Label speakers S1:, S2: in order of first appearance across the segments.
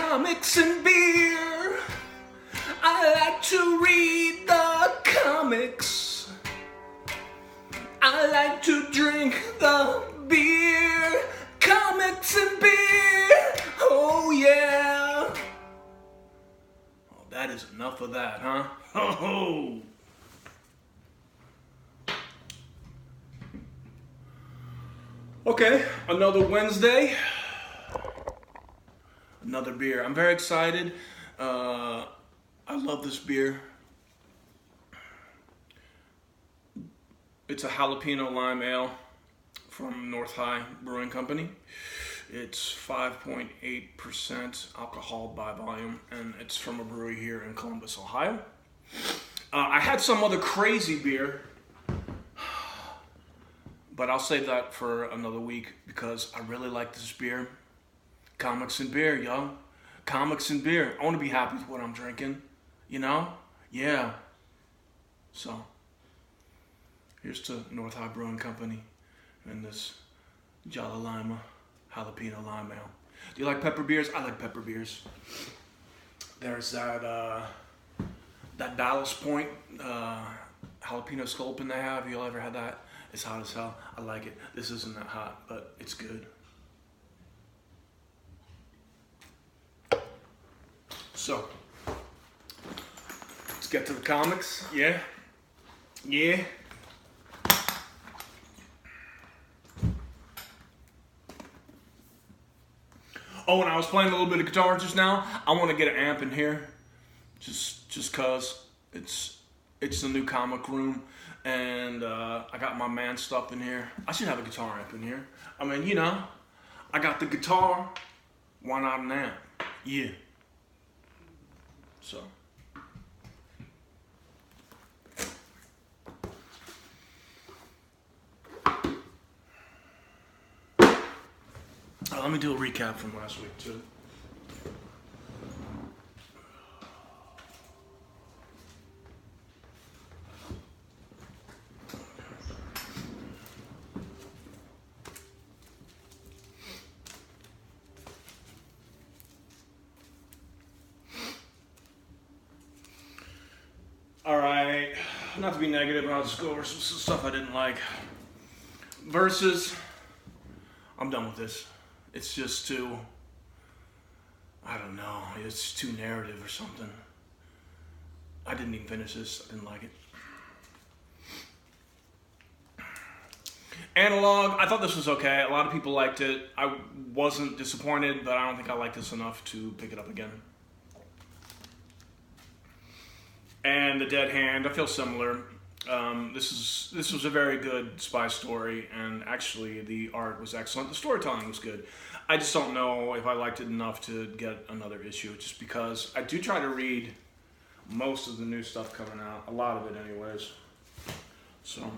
S1: Comics and beer. I like to read the comics. I like to drink the beer. Comics and beer. Oh yeah. Oh, that is enough of that, huh? Oh. Okay, another Wednesday. Another beer. I'm very excited. I love this beer. It's a jalapeno lime ale from North High Brewing Company. It's 5.8% alcohol by volume, and it's from a brewery here in Columbus, Ohio. I had some other crazy beer, but I'll save that for another week because I really like this beer. Comics and beer, yo. Comics and beer. I want to be happy with what I'm drinking. You know? Yeah. So, here's to North High Brewing Company and this Jala Lima jalapeno lime ale. Do you like pepper beers? I like pepper beers. There's that Ballast Point jalapeno sculpin they have. You ever had that? It's hot as hell. I like it. This isn't that hot, but it's good. So, let's get to the comics. Yeah. Yeah. Oh, and I was playing a little bit of guitar just now. I want to get an amp in here, just cause it's the new comic room, and I got my man stuff in here. I should have a guitar amp in here. I mean, you know, I got the guitar. Why not an amp? Yeah. So. Let me do a recap from last week, too. Alright, not to be negative, but I'll just go over some stuff I didn't like. Versus, I'm done with this. It's just too, I don't know, it's too narrative or something. I didn't even finish this, I didn't like it. Analog, I thought this was okay. A lot of people liked it. I wasn't disappointed, but I don't think I liked this enough to pick it up again. And The Dead Hand, I feel similar. This was a very good spy story, and actually the art was excellent. The storytelling was good. I just don't know if I liked it enough to get another issue, just because I do try to read most of the new stuff coming out, a lot of it anyways. So.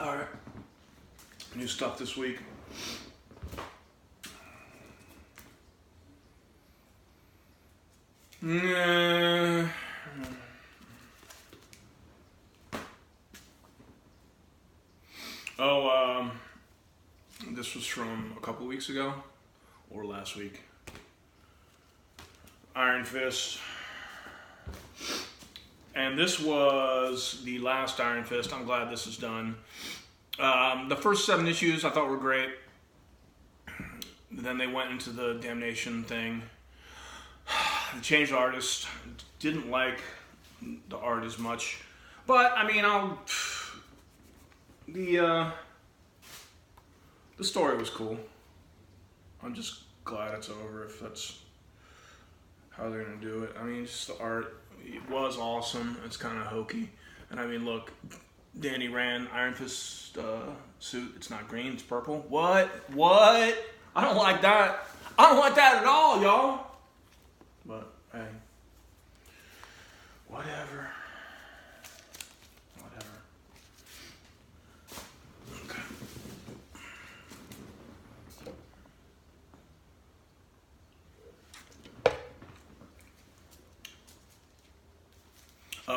S1: Alright. New stuff this week. This was from a couple weeks ago, or last week. Iron Fist. And this was the last Iron Fist. I'm glad this is done. The first 7 issues I thought were great. Then they went into the Damnation thing. They changed artist. Didn't like the art as much. But, I mean, the story was cool. I'm just glad it's over if that's how they're going to do it. I mean, just the art, it was awesome. It's kind of hokey. And I mean, look, Danny Rand, Iron Fist suit, it's not green, it's purple. What? I don't like that. I don't like that at all, y'all. But, hey, whatever. Okay.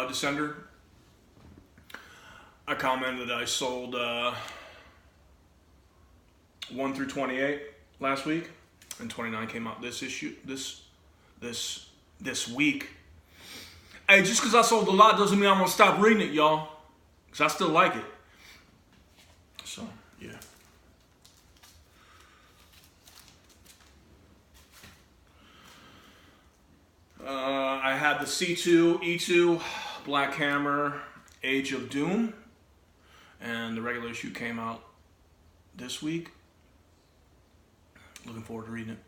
S1: Descender. commented I sold 1 through 28 last week, and 29 came out this week. Hey, just because I sold a lot doesn't mean I'm gonna stop reading it, y'all, because I still like it. So yeah. I had the C2, E2, Black Hammer, Age of Doom, and the regular issue came out this week. Looking forward to reading it.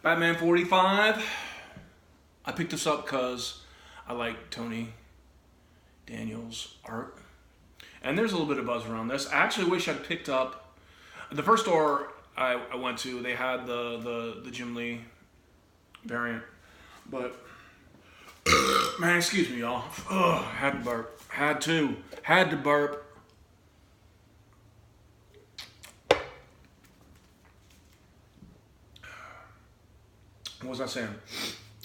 S1: Batman 45. I picked this up because I like Tony Daniels' art. And there's a little bit of buzz around this. I actually wish I'd picked up the first store I went to. They had the Jim Lee variant, but man, excuse me, y'all. Ugh, had to burp. Had to burp. What was I saying?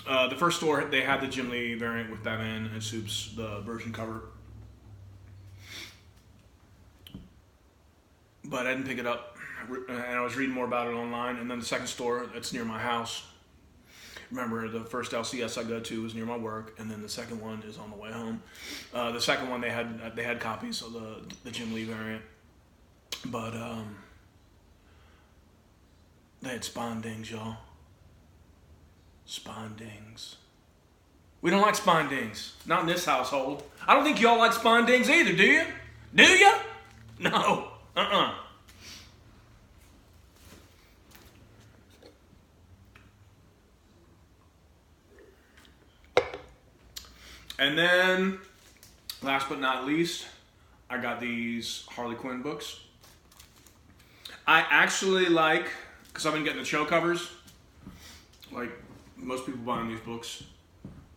S1: The first store, they had the Jim Lee variant with Batman and Supes, the version cover. But I didn't pick it up, and I was reading more about it online. And then the second store that's near my house. Remember, the first LCS I go to is near my work, and then the second one is on the way home. The second one they had copies of the Jim Lee variant, but they had Spondings, y'all. Spondings. We don't like Spondings. Not in this household. I don't think y'all like Spondings either, do you? Do you? No. And then, last but not least, I got these Harley Quinn books. I actually like, because I've been getting the show covers, like most people buying these books,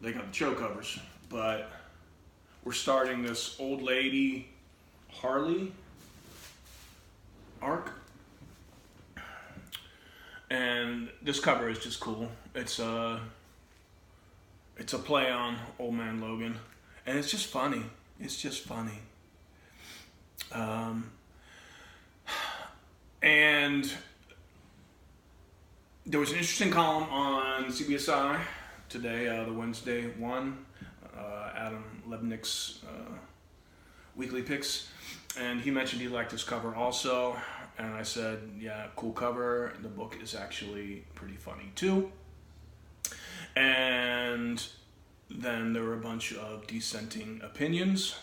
S1: they got the show covers, but we're starting this old lady Harley arc, and this cover is just cool. It's a play on Old Man Logan, and it's just funny. It's just funny. And there was an interesting column on CBSI today, the Wednesday one, Adam Lebnick's weekly picks, and he mentioned he liked this cover also, and I said, yeah, cool cover. The book is actually pretty funny too. And then there were a bunch of dissenting opinions,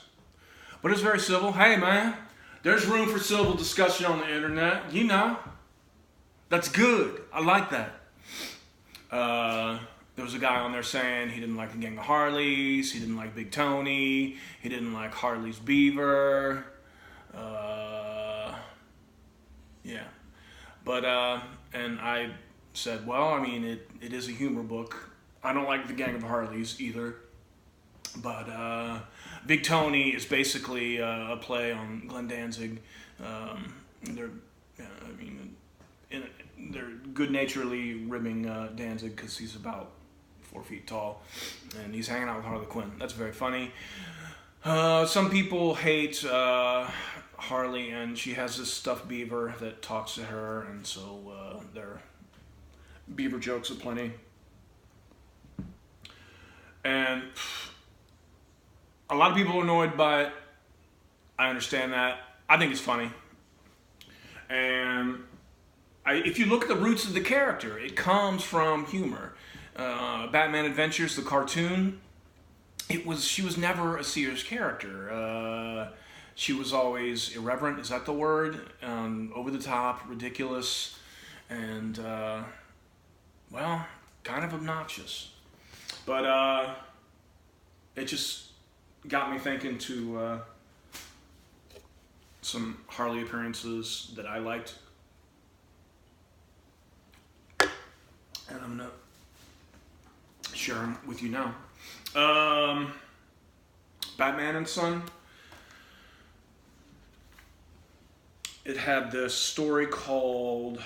S1: but it's very civil. Hey man, there's room for civil discussion on the internet, you know. That's good. I like that. There was a guy on there saying he didn't like the Gang of Harleys, he didn't like Big Tony, he didn't like Harley's Beaver. Yeah. But, and I said, well, I mean, it is a humor book. I don't like the Gang of Harleys either. But Big Tony is basically a play on Glenn Danzig. They're good-naturedly ribbing Danzig because he's about 4 feet tall, and he's hanging out with Harley Quinn. That's very funny. Some people hate Harley, and she has this stuffed beaver that talks to her, and so there are beaver jokes aplenty. And a lot of people are annoyed by it. I understand that. I think it's funny. And if you look at the roots of the character, it comes from humor. Batman Adventures, the cartoon, she was never a serious character. She was always irreverent, is that the word? Over the top, ridiculous, and, well, kind of obnoxious. But it just got me thinking to some Harley appearances that I liked. And I'm going to share them with you now. Batman and Son. It had this story called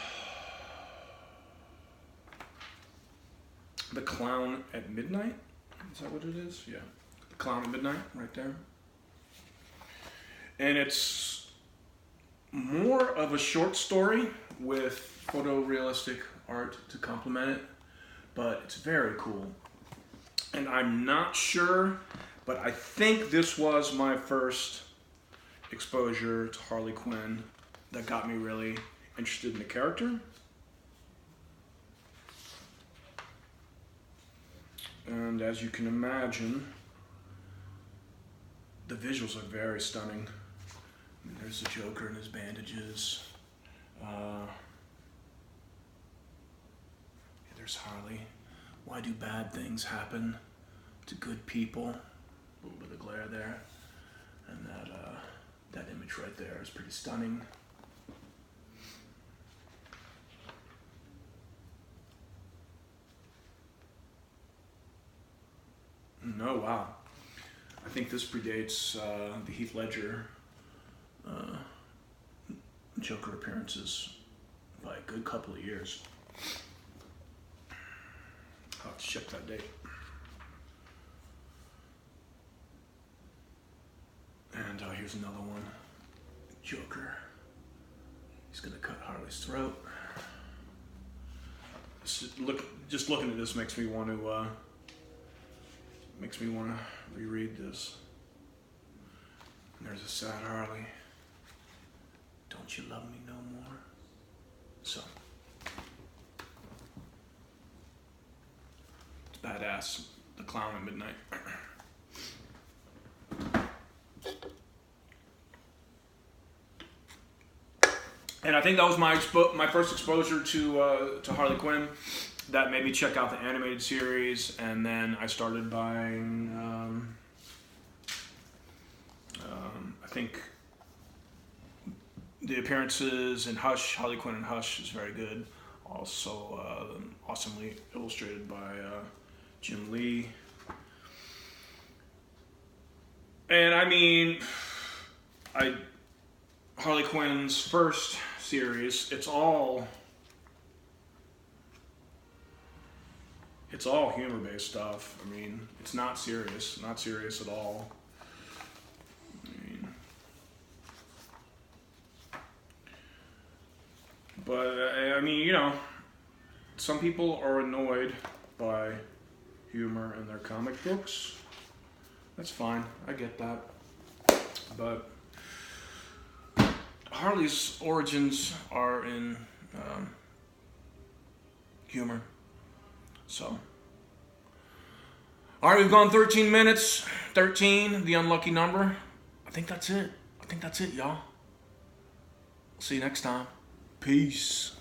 S1: Clown at Midnight. Is that what it is? Yeah. The Clown at Midnight, right there. And it's more of a short story with photorealistic art to complement it, but it's very cool. And I'm not sure, but I think this was my first exposure to Harley Quinn that got me really interested in the character. And as you can imagine, the visuals are very stunning. I mean, there's the Joker in his bandages. There's Harley. Why do bad things happen to good people? A little bit of glare there. And that image right there is pretty stunning. Oh, wow. I think this predates the Heath Ledger Joker appearances by a good couple of years. I'll have to check that date. And here's another one. Joker. He's gonna cut Harley's throat. Just looking at this makes me want to reread this. And there's a sad Harley. Don't you love me no more? So it's badass. The Clown at Midnight. And I think that was my first exposure to Harley Quinn. That made me check out the animated series, and then I started buying. I think the appearances in Hush, Harley Quinn and Hush, is very good. Also, awesomely illustrated by Jim Lee. And I mean, Harley Quinn's first series, it's all humor-based stuff. I mean, it's not serious at all. I mean, you know, some people are annoyed by humor in their comic books. That's fine, I get that. But Harley's origins are in humor. So, all right, we've gone 13 minutes. 13, the unlucky number. I think that's it, y'all. See you next time. Peace.